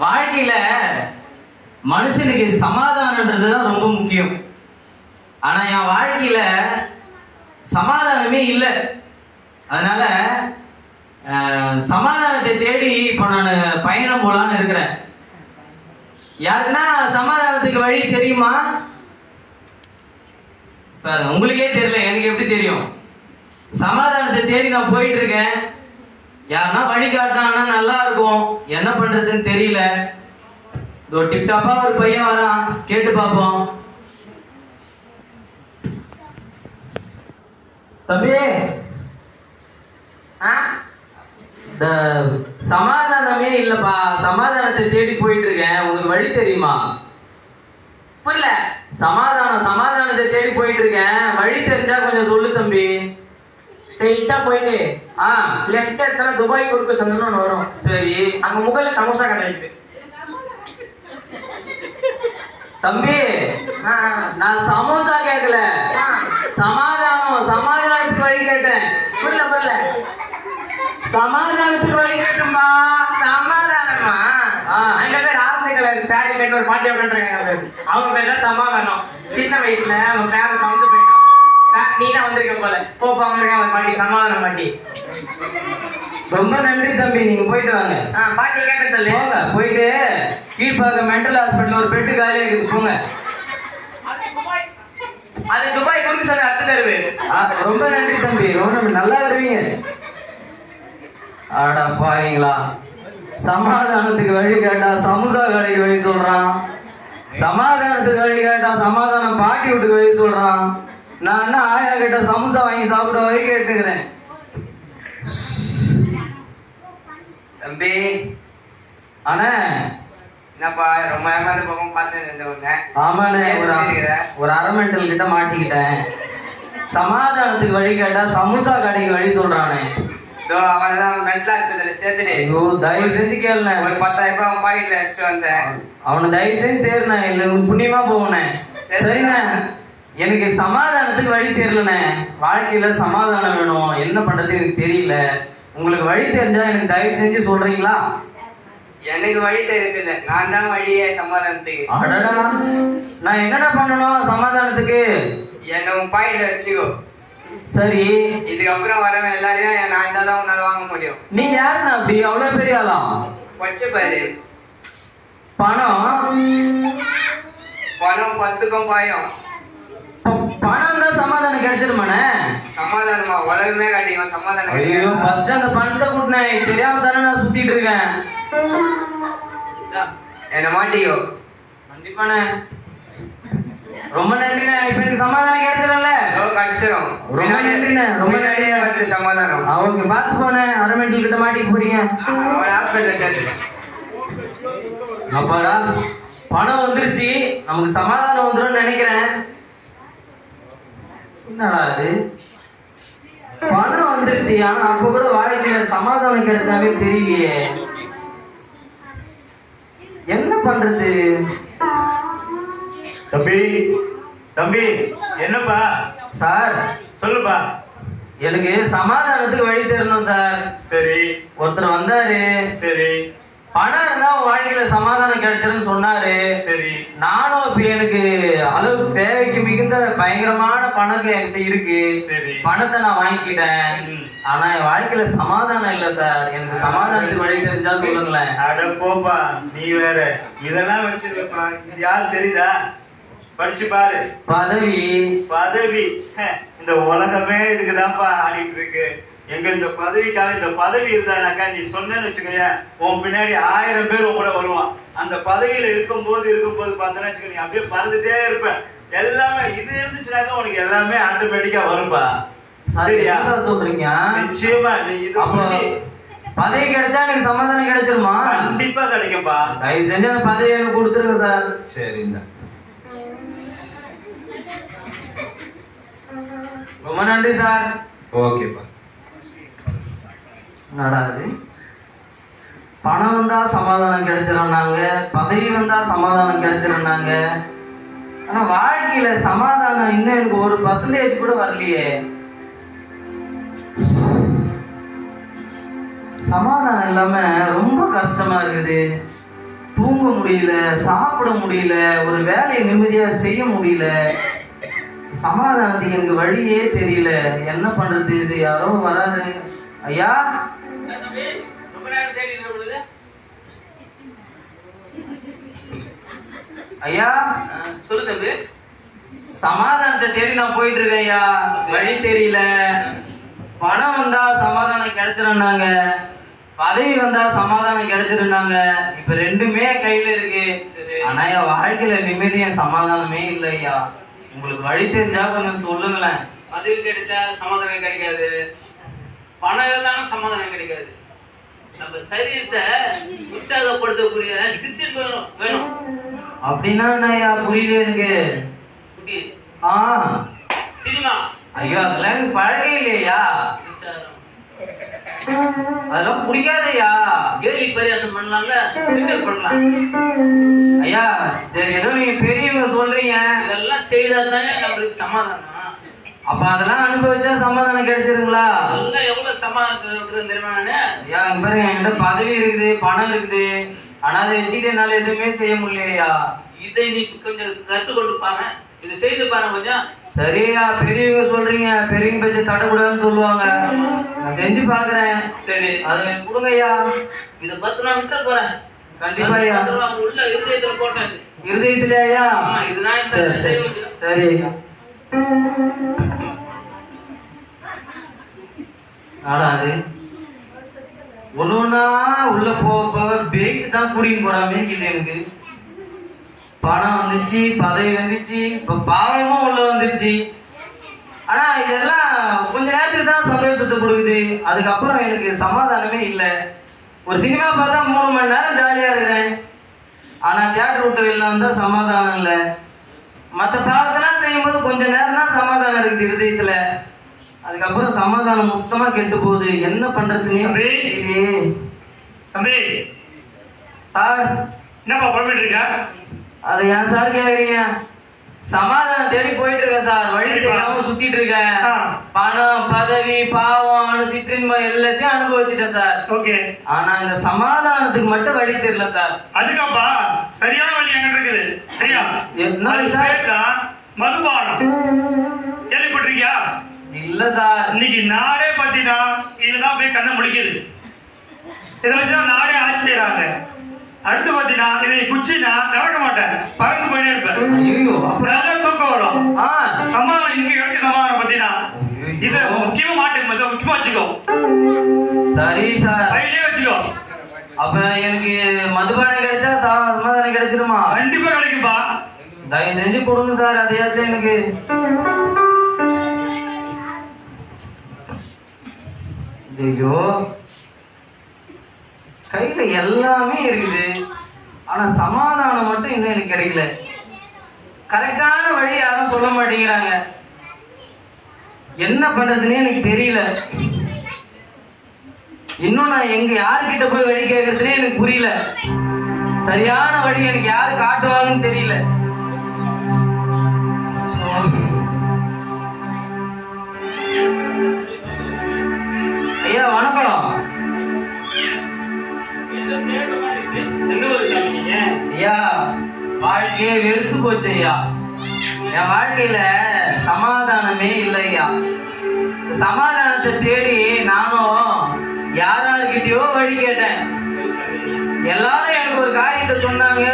வாழ்க்கையில மனுஷனுக்கு சமாதானம்ன்றதுதான் ரொம்ப முக்கியம். ஆனா என் வாழ்க்கையில சமாதானமே இல்லை. அதனால சமாதானத்தை தேடி இப்போ நான் பயணம் போலான்னு இருக்கிறேன். யாருன்னா சமாதானத்துக்கு வழி தெரியுமா? பாருங்க, உங்களுக்கே தெரியல, எனக்கு எப்படி தெரியும்? சமாதானத்தை தேடி நான் போயிட்டு இருக்கேன். யாருன்னா வழி காட்டினாங்கன்னா நல்லா இருக்கும். என்ன பண்றதுன்னு தெரியல. டிப்டாப்பா ஒரு பையன் வரான், கேட்டு பார்ப்போம். தம்பி, இந்த சமாதானமே இல்லப்பா, சமாதானத்தை தேடி போயிட்டு இருக்கேன். உனக்கு வழி தெரியுமா? புரியல. சமாதானத்தை தேடி போயிட்டு இருக்கேன். வழி தெரிஞ்சா கொஞ்சம் சொல்லு தம்பி. ஸ்ட்ரெயிட்டா போயிட்டு லெஃப்ட் எடுத்தா துபாய் குறுக்கு சந்துன்னு ஒன்று வரும். சரி, அங்க முகல சமோசா கடை இருக்கு தம்பி. நான் சமோசா கேட்கல, சமாதானத்துக்கு வழி கேட்டேன். புரியல. சமாதானத்துக்கு வழி கேட்டுமா? சமாதானமா? அங்க பேர் ஆரஞ்சு கலர் சாரி கட்டி ஒரு பாட்டி பண்றாங்க. அவங்க பேர் தான் சமாதானம். சின்ன வயசுல அவங்க பேர கவுந்து போயிட்டான். நீ தான் வந்திருக்க போல. போப்பாங்க பாட்டி, சமாதானம் பாட்டி. ரொம்ப நன்றி தம்பி, நீங்க போயிட்டு வாங்க. பாட்டி கேட்ட சொல்லு. போங்க, போயிட்டு கீழ்பாக்க மென்டல் ஹாஸ்பிட்டல் ஒரு பெட்டு காலியா இருக்குது, போங்க. அது துபாய் குறுக்கு சொல்லி அத்து தருவு. ரொம்ப நன்றி தம்பி, ரொம்ப நல்லா வருவீங்க. ஆடா பாருங்களா, சமாதானத்துக்கு வழி கேட்டா சமோசா கடைக்கு வழி சொல்றான், சமாதானத்துக்கு வழி கேட்டா சமாதானம் பாட்டி வீட்டுக்கு வழி சொல்றான். நான் என்ன ஆயா கிட்ட சமோசா வாங்கி சாப்பிட வழி கேட்டுக்கிறேன். தம்பி, அண்ணே என்னப்பா ரொம்ப ஏமாந்து போகும் பார்த்து? ஆமாண்ணே, ஒரு அரை மெண்டல் கிட்ட மாட்டிக்கிட்டேன். சமாதானத்துக்கு வழி கேட்டா சமோசா கடைக்கு வழி சொல்றானே. அவனதான் மென்டல் ஹாஸ்பிட்டல்ல சேர்த்துட்டு. ஐயோ, தயவு செஞ்சு கேளுண்ணே. ஒரு 10,000 ரூபாய் அவன் பாக்கெட்ல வச்சுட்டு வந்தேன். அவனை தயவு செஞ்சு சேருண்ணே, இல்லை புண்ணியமா போவனே. சரிண்ணே, எனக்கு சமாதானத்துக்கு வழி தெரியலண்ணே. வாழ்க்கையில சமாதானம் வேணும், என்ன பண்றது எனக்கு தெரியல. உங்களுக்கு வழி தெரிஞ்சா எனக்கு தயவு செஞ்சு சொல்றீங்களா? எனக்கு வழி தெரியல, நான் தான் வழியே சமாதானத்துக்கு. அடடா, நான் என்னடா பண்ணணும் சமாதானத்துக்கு? என்ன உன் பாக்கெட்ல வச்சுக்கோ. சரி, இதுக்கப்புறம் வரவன் எல்லாரையும் நான் தான் உன்னால வாங்க முடியும். நீங்க யாருண்ணா அப்படி அவ்வளவு பெரிய ஆளாம்? வச்சு பாரு. பணம் 10க்கும் பாயும். பணம் தான் சமாதானம் கிடைச்சிருமாண்ணே? சமாதானமா? உலகமே காட்டியும் சமாதானம். ஐயோ, ஃபர்ஸ்ட் அந்த பணத்தை கூட்டினேன், தெரியாம தானே நான் சுத்திட்டு இருக்கேன். என்ன மாட்டியோ? கண்டிப்பாண்ணே, ரொம்ப நன்றிண்ணே. இப்ப எனக்கு சமாதானம் கிடைச்சிடும்ல? கிடைச்சிடும். ரொம்ப நன்றிண்ணே, ரொம்ப நன்றி. சமாதானம் அவங்க பார்த்து போனேன். அரை மெண்டல் கிட்ட மாட்டிக்க போறீங்க. ஹாஸ்பிட்டல்ல சேர்த்து. அப்பாடா, பணம் வந்துருச்சு, நமக்கு சமாதானம் வந்துடும் நினைக்கிறேன். என்னடா அது, பணம் வந்துருச்சு, ஆனா அப்ப கூட வாழ்க்கையில சமாதானம் கிடைச்சாவே தெரியலையே. என்ன பண்றது? தம்பி என்னப்பா? சார் சொல்லுப்பா. எனக்கு சமாதானத்துக்கு வழி தரணும் சார். சரி. ஒருத்தர் வந்தாரு. சரி. பணம் இருந்தா வாழ்க்கையில சமாதானம் கிடைச்சிருன்னு சொன்னாரு. சரி. நானும் இப்ப எனக்கு அளவுக்கு தேவைக்கு மிகுந்த பயங்கரமான பணம் என்கிட்ட இருக்கு. சரி. பணத்தை நான் வாங்கிக்கிட்டேன். ஆனா என் வாழ்க்கையில சமாதானம் இல்ல சார். எனக்கு சமாதானத்துக்கு வழி தெரிஞ்சா சொல்லுங்களேன். அட போப்பா, நீ வேற இதெல்லாம் வச்சிருக்கப்பா. இது யாரு தெரியுதா? படிச்சு பாரு. பதவி இந்த உலகமே இதுக்குதான்ப்பா ஆடிட்டு இருக்கு. எங்க இந்த பதவிக்காக, இந்த பதவி இருந்தானாக்கா நீ சொன்னேன்னு வச்சுக்கோங்க, உன் பின்னாடி 1000 பேர் உன் கூட வருவான். அந்த பதவியில இருக்கும்போது பார்த்தேன்னு வச்சுக்கோ, நீ அப்படியே பறந்துட்டே இருப்ப. எல்லாமே இது இருந்துச்சுனாக்கா உனக்கு எல்லாமே ஆட்டோமேட்டிக்கா வரும்பா. சரியா சொல்றீங்க? நிச்சயமா. நீ இது பதவி கிடைச்சா எனக்கு சமாதானம் கிடைச்சிருமா? கண்டிப்பா கிடைக்கும்பா. தயவு செஞ்சு அந்த பதவி எனக்கு கொடுத்துருங்க சார். சரிங்க, ரொம்ப நன்றி சார். ஓகேப்பா. நடாது, பணம் வந்தா சமாதானம் கிடைச்சிருந்தாங்க, பதவி வந்தா சமாதானம் கிடைச்சிருந்தாங்க. ஆனா வாழ்க்கையில சமாதானம் இன்னும் எனக்கு 1% கூட வரலையே. சமாதானம் இல்லாம ரொம்ப கஷ்டமா இருக்குது. தூங்க முடியல, சாப்பிட முடியல, ஒரு வேலையை நிம்மதியா செய்ய முடியல. சமாதானத்துக்கு எனக்கு வழியே தெரியல. என்ன பண்றது? இது யாரோ வராது. ஐயா, ரொம்ப நேரம் தேடி இருக்க பொழுது ஐயா, சொல்லு தம்பி. சமாதானத்தை தேடி நான் போயிட்டு இருக்கேன் ஐயா. வழி தெரியல. பணம் வந்தா சமாதானம் கிடைச்சிருந்தாங்க, பதவி வந்தா சமாதானம் கிடைச்சிருந்தாங்க. இப்ப ரெண்டுமே கையில இருக்கு. ஆனா என் வாழ்க்கையில நிம்மதியும் சமாதானமே இல்லை ஐயா. உங்களுக்கு வழி தெரிஞ்சா கொஞ்சம் சொல்லுங்களேன். பதவி கிடைத்தா சமாதானம் கிடைக்காது, பணம் இருந்தாலும் சமாதானம் கிடைக்காது. நம்ம சரீரத்தை உற்சாகப்படுத்தக்கூடிய சித்தின் வேணும். அப்படின்னா என்ன ஐயா? புரியல எனக்கு. ஆ, சினிமா. ஐயோ, அதெல்லாம் எனக்கு பழகே இல்லையா. அதெல்லாம் பிடிக்காதையா. கேலி பரியாசம் பண்ணலாம்ல, கிண்டல் பண்ணலாம். ஐயா சரி, ஏதோ நீங்க பெரியவங்க சொல்றீங்க, இதெல்லாம் செய்தாதானே நம்மளுக்கு சமாதானம். அப்ப அதெல்லாம் அனுபவிச்சா சமாதானம் கிடைச்சிருங்களா? அதெல்லாம் எவ்வளவு சமாதானத்துல இருக்குதுன்னு தெரியுமா நானு? ஐயா இங்க பாருங்க, என்கிட்ட பதவி இருக்குது, பணம் இருக்குது, ஆனா அதை வச்சுக்கிட்டு என்னால எதுவுமே செய்ய முடியலையா. இதை நீ கொஞ்சம் கற்றுக்கொண்டு பாரு, இதை செய்து பாரு கொஞ்சம். சரியா, பெரியவங்க சொல்றீங்க, பெரியவங்க பேச்ச தடக்கூடாதுன்னு சொல்லுவாங்க. நான் செஞ்சு பாக்குறேன். சரி, அதை எனக்கு கொடுங்க ஐயா. இதை 10 ரூபா விட்டு போறேன். கண்டிப்பா ஐயா. 10 ரூபா உள்ள இருதயத்துல போட்டேன். இருதயத்திலே ஐயா? ஆமா, இதுதான் சரி சரி சரி ஐயா. ஆடாது ஒண்ணுன்னா உள்ள போக பேங்க் தான் கூட்டின்னு போறாமே இது. எனக்கு பணம் வந்துச்சு, பதவி வந்துச்சு, இப்ப பாவமும் உள்ள வந்துச்சு. ஆனா இதெல்லாம் கொஞ்ச நேரத்துக்கு தான் சந்தோஷத்தை கொடுக்குது, அதுக்கப்புறம் எனக்கு சமாதானமே இல்லை. ஒரு சினிமா பார்த்தா 3 மணி நேரம் ஜாலியா இருக்கிறேன், ஆனா தியேட்டர் விட்டு வெளில வந்தா சமாதானம் இல்லை. மற்ற பாவத்தெல்லாம் செய்யும்போது கொஞ்ச நேரம் தான் சமாதானம் இருக்குது இருதயத்துல, அதுக்கப்புறம் சமாதானம் மொத்தமா கெட்டு போகுது. என்ன பண்றதுன்னு தெரியலையே. தம்பி, சார், என்னப்பா பண்ணிட்டு இருக்க? அது ஏன் சார் கேக்குறீங்க? சமாதானம் தேடி போயிட்டு இருக்கேன் சார், வழி தெரியாம சுத்திட்டு இருக்கேன். பணம், பதவி, பாவம், சிற்றின்மை எல்லாத்தையும் அனுபவிச்சுட்டேன் சார். ஓகே, ஆனா இந்த சமாதானத்துக்கு மட்டும் வழி தெரியல சார். அதுக்கப்பா சரியான வழி எங்க இருக்குது சரியா? என்ன அது சார்? பேர் தான் மதுபானம். கேள்விப்பட்டிருக்கியா? இல்ல சார். இன்னைக்கு நாடே பத்தினா இதுதான் போய் கண்ணை முடிக்குது. இதை வச்சுதான் நாடே ஆட்சி செய்யறாங்க. அடுத்து பாத்தீங்கன்னா இதை குச்சினா நடக்க மாட்டேன், பறந்து போயிட்டே இருப்பேன். ஐயோ, நல்லா தூக்கம் வரும். சமாதானம் இங்க கிடைச்ச சமாதானம் பாத்தீங்கன்னா இதை முக்கியமா மாட்டேன், முக்கியமா வச்சுக்கோ. சரி சார், கையிலே வச்சுக்கோ. அப்ப எனக்கு மதுபானம் கிடைச்சா சமாதானம் கிடைச்சிருமா? கண்டிப்பா கிடைக்கும்பா. தயவு செஞ்சு கொடுங்க சார், அதையாச்சும் எனக்கு. ஐயோ, கையில எல்லாமே இருக்குது, ஆனா சமாதானம் மட்டும் இன்னும் எனக்கு கிடைக்கல. கரெக்டான வழி யாரும் சொல்ல மாட்டேங்கிறாங்க. என்ன பண்றதுன்னே எனக்கு தெரியல. இன்னும் நான் எங்க யாருக்கிட்ட போய் வழி கேட்கறதுனே எனக்கு புரியல. சரியான வழி எனக்கு யாரு காட்டுவாங்கன்னு தெரியல. ஐயா வணக்கம். ஐயா, வாழ்க்கையே வெறுத்து போச்சு ஐயா. என் வாழ்க்கையில சமாதானமே இல்லை ஐயா. சமாதானத்தை தேடி நானும் யாரார்கிட்டயோ வழி கேட்டேன். எல்லாரும் எனக்கு ஒரு காரியத்தை சொன்னாங்க,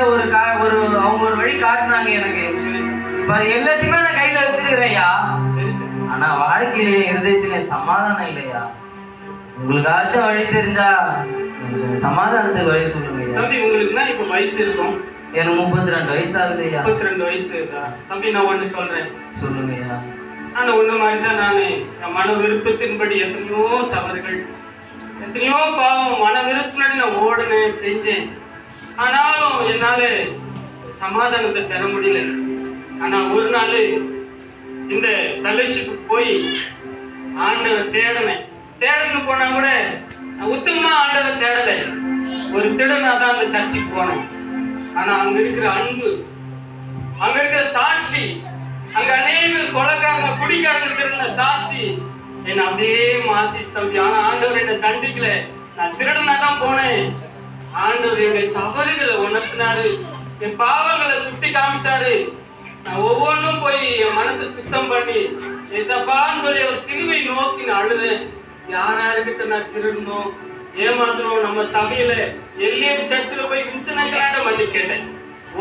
அவங்க ஒரு வழி காட்டினாங்க எனக்கு. இப்ப எல்லாத்தையுமே நான் கையில வச்சிருக்கிறேன் ஐயா. ஆனா வாழ்க்கையிலே இருதயத்திலே சமாதானம் இல்லையா. உங்களுக்காச்சும் வழி தெரிஞ்சா சமாதானத்துக்கு வழி சொல்லுங்க ஐயா. தம்பி, உங்களுக்கு இப்ப வயசு இருக்கும்? எனக்கு 32 வயசு ஆகுது ஐயா. 32 வயசு தம்பி, நான் ஒண்ணு சொல்றேன். சொல்லுங்க ஐயா. ஆனா ஒண்ணு மாதிரிதான் நானு என் மன விருப்பத்தின்படி எத்தனையோ தவறுகள், எத்தனையோ பாவம் மன விருப்பப்படி நான் ஓடனேன், செஞ்சேன். ஆனாலும் என்னால சமாதானத்தை பெற முடியல. ஆனா ஒரு நாள் இந்த ஃபெலோஷிப்புக்கு போய் ஆண்டவர் தேடன்னு போனா கூட நான் உத்தமமா ஆண்டவரை தேடல. ஒரு திடனா தான் அந்த சர்ச்சுக்கு போனேன். ஆனா அங்க இருக்கிற அன்பு, அங்க இருக்கிற சாட்சி, அங்க அநேக கொலைக்காரங்க குடிக்காரங்க இருக்கிற சாட்சி என்னை அப்படியே மாத்தி தம்பி. ஆனா ஆண்டவர் என்னை தண்டிக்கல. நான் திருடனா தான் போனேன். ஆண்டவர் என்னுடைய தவறுகளை உணர்த்த நடத்தினாரு. என் பாவங்களை சுட்டி காமிச்சாரு. நான் ஒவ்வொன்றும் போய் என் மனசை சுத்தம் பண்ணி ஏசப்பான்னு சொல்லி ஒரு சிலுவை நோக்கி நான் அழுதேன். யாராருக்கிட்ட நான் திருடணும், ஏமாத்தணும், நம்ம சபையில எல்லியம் சர்ச்சில் போய் வின்சனங்களாட மன்னிப்பு கேட்டேன்.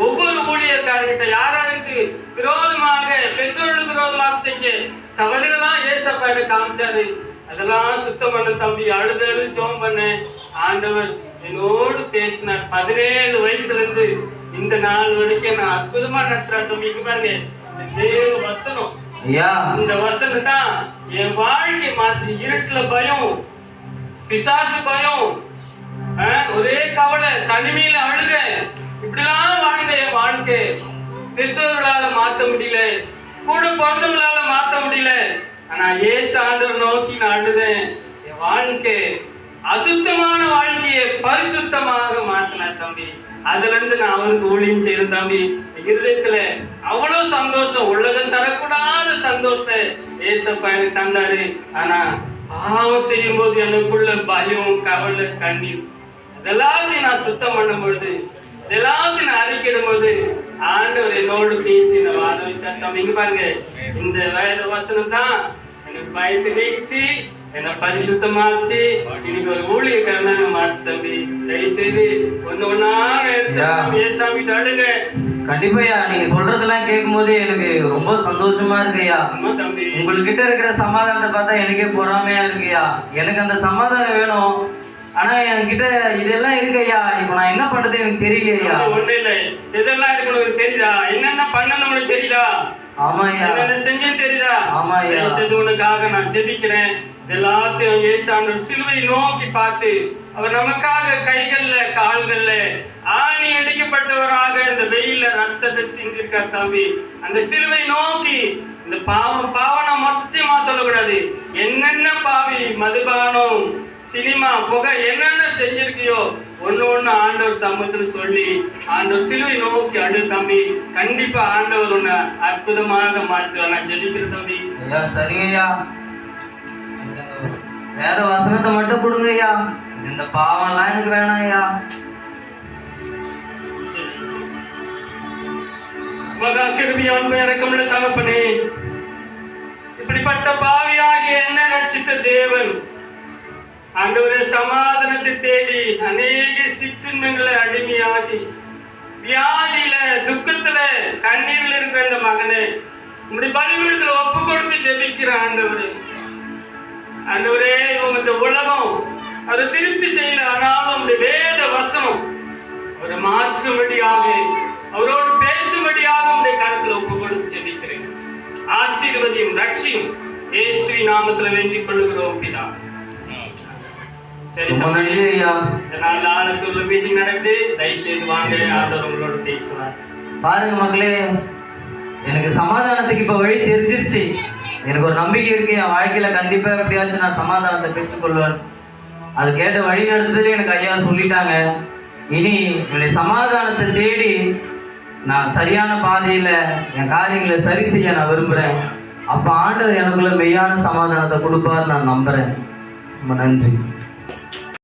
ஒவ்வொரு ஊழியர்காரர்கிட்ட யாராருக்கு விரோதமாக, பெற்றோர்களுக்கு விரோதமாக செஞ்ச தவறுகளாம் ஏசப்பா எனக்கு காமிச்சாரு. அதெல்லாம் சுத்தம் பண்ண தம்பி. அழுது ஜெபம் பண்ணேன். ஆண்டவர் என்னோடு பேசினார். 17 வயசுல இருந்து இந்த நாள் வரைக்கும் நான் அற்புதமா நடத்துறாரு தம்பி. பாருங்க, தேவ வசனம், இந்த வசனம் தான் என் வாழ்க்கை மாற்றி. இருட்டுல பயம், பிசாசு பயம், ஒரே கவலை, தனிமையில அழுக, இப்படிலாம் வாழ்ந்த என் வாழ்க்கை பெற்றோர்களால மாத்த முடியல, கூட பிறந்தவங்களால மாத்த முடியல. ஆனா ஏசு ஆண்டவர் நோக்கி நான் அழுதேன். என் வாழ்க்கை அசுத்தமான வாழ்க்கையை பரிசுத்தமாக மாத்தினார் தம்பி. அதுல இருந்து நான் அவருக்கு ஊழியம் செய்யறேன் தம்பி. இருதயத்துல அவ்வளவு சந்தோஷம், உலகம் தரக்கூடாத சந்தோஷத்தை ஏசப்பா எனக்கு தந்தாரு. ஆனா பாவம் செய்யும் போது எனக்குள்ள பயம், கவலை, கண்ணீர் இதெல்லாத்தையும் நான் சுத்தம் பண்ணும் பொழுது, இதெல்லாத்தையும் நான் அறிக்கிடும் போது ஆண்டவர் என்னோடு பேசி நான் வாழ வைத்தார் தம்பி. இங்க பாருங்க, இந்த வேத வசனம் தான் எனக்கு பயத்தை நீக்கிச்சு, என்ன பரிசுத்தமாச்சு. இன்னைக்கு ஒரு ஊழியக்காரனாக மாற்று தம்பி. தயவுசெய்து ஒண்ணா ஏசாமிட்டு அழுங்க. கண்டிப்பாயா, நீங்க சொல்றதெல்லாம் கேட்கும் போது எனக்கு ரொம்ப சந்தோஷமா இருக்குயா. தம்பி, உங்ககிட்ட இருக்கிற சமாதானத்தை பார்த்தா எனக்கே பொறாமையா இருக்குயா. எனக்கு அந்த சமாதானம் வேணும். ஆனா என்கிட்ட இதெல்லாம் இருக்குயா. இப்ப நான் என்ன பண்றது எனக்கு தெரியலையா. ஒண்ணு இல்ல, இதெல்லாம் இருக்கு உனக்கு தெரியுதா? என்னென்ன பண்ணணும் உனக்கு தெரியுதா? ஆமாயா. என்ன செஞ்சு தெரியுதா? ஆமாயா. உனக்காக நான் ஜெபிக்கிறேன். எல்லாத்தையும் ஏசாண்டவர் சிலுவை நோக்கி பார்த்து, அவர் நமக்காக கைகள்ல கால்கள்ல ஆணி அடிக்கப்பட்டவராக இந்த வெயில ரத்தத்தை சிந்திருக்கார் தம்பி. அந்த சிலுவை நோக்கி இந்த பாவனை மொத்தமா சொல்லக்கூடாது. என்னென்ன பாவி, மதுபானம், சினிமா, புகை, என்னென்ன செஞ்சிருக்கியோ ஒண்ணு ஆண்டவர் சமூகத்தில் சொல்லி ஆண்டவர் சிலுவை நோக்கி அழு தம்பி. கண்டிப்பா ஆண்டவர் உன்னை அற்புதமாக மாற்றுவார். நான் ஜெபிக்கிறேன் தம்பி. சரிங்கய்யா, வேற வசனத்தை மட்டும் கொடுங்க ஐயா. இந்த பாவம் எல்லாம் எனக்கு வேணாம் ஐயா. மகா கிருபையான இரக்கமுள்ள தகப்பனே, இப்படிப்பட்ட பாவியாகிய என்ன ரட்சித்த தேவன் ஆண்டவரே, சமாதானத்தை தேடி அநேக சிற்றின்மைகளை அடிமையாகி வியாதியில, துக்கத்துல, கண்ணீரில் இருக்கிற இந்த மகனை உங்களுடைய பலிபீடத்துல ஒப்பு கொடுத்து ஜெபிக்கிற ஆண்டவரே. ஆண்டவரே, இவங்க இந்த உலகம் அதை திருப்தி செய்யல, ஆனாலும் உங்களுடைய வேத வசனம் அவரை மாற்றும்படியாக, அவரோடு பேசும்படியாக உங்களுடைய கருத்துல ஒப்பு கொடுத்து ஜெபிக்கிறேன். ஆசீர்வதியும் ரட்சியும் இயேசு நாமத்துல வேண்டிக் கொள்ளுகிறோம் பிதா. சரி, மீட்டிங் நடக்குது. தயவுசெய்து வாங்க, ஆண்டவர் உங்களோட பேசுவார். பாருங்க மக்களே, எனக்கு சமாதானத்துக்கு இப்ப வழி தெரிஞ்சிருச்சு. எனக்கு ஒரு நம்பிக்கை இருக்கு, என் வாழ்க்கையில கண்டிப்பா எப்படியாச்சும் நான் சமாதானத்தை பெற்றுக்கொள்வேன். அது கேட்ட வழி நடந்ததுல எனக்கு ஐயா சொல்லிட்டாங்க. இனி என்னுடைய சமாதானத்தை தேடி நான் சரியான பாதையில என் காரியங்களை சரி செய்ய நான் விரும்புறேன். அப்ப ஆண்டவர் எனக்குள்ள மெய்யான சமாதானத்தை கொடுப்பார் நான் நம்புறேன். ரொம்ப நன்றி.